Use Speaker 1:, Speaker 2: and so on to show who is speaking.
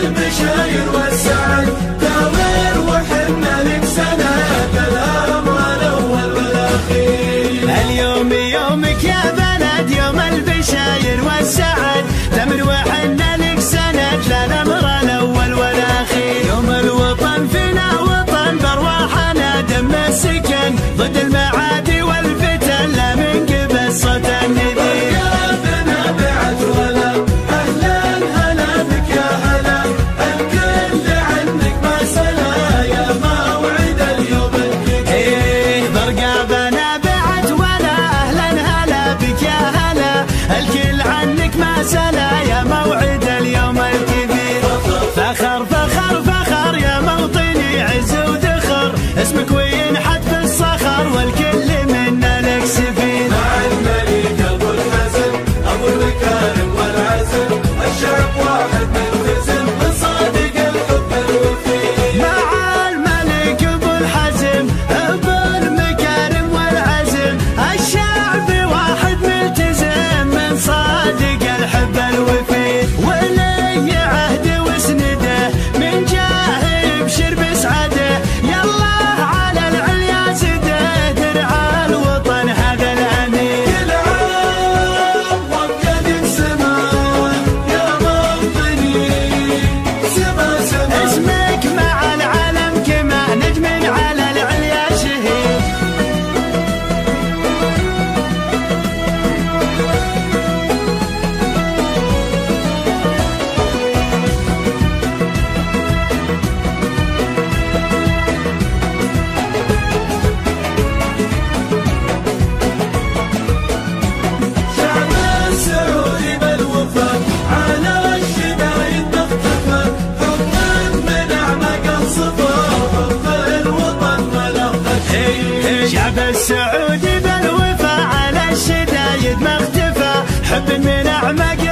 Speaker 1: البشاير والسعد داور وحنا لك سنة الأمر الأول والأخير.
Speaker 2: اليوم يومك يا بلد، يوم البشاير والسعد تمر وحنا لك سنة الأمر الأول والأخير. يوم الوطن فينا وطن بأرواحنا دم السكن ضد المعادي والفتن لا من قبل صوت الندي. الكل عنك ما سلا يا موعد اليوم الكبير. فخر فخر فخر يا موطني عز ودخر، اسمك وينحت في الصخر والكل منا لك سفير.
Speaker 1: مع الملك ابو الحزم ابو المكارم والعزم، الشعب واحد ملتزم بصادق الحب الوفي.
Speaker 2: مع الملك ابو الحزم ابو المكارم والعزم، الشعب واحد ملتزم صادق الحب الوفي. ولي عهده وسنده من جاه يبشر بسعده، يلا على العليا زده درع الوطن هذا الامير.
Speaker 1: كل عام وقد سما يا موطني سما سما،
Speaker 2: اسمك مع العالم كما نجم على العليا شهير. الشعب السعودي بالوفا على الشدايد ما اختفى، حب من اعماق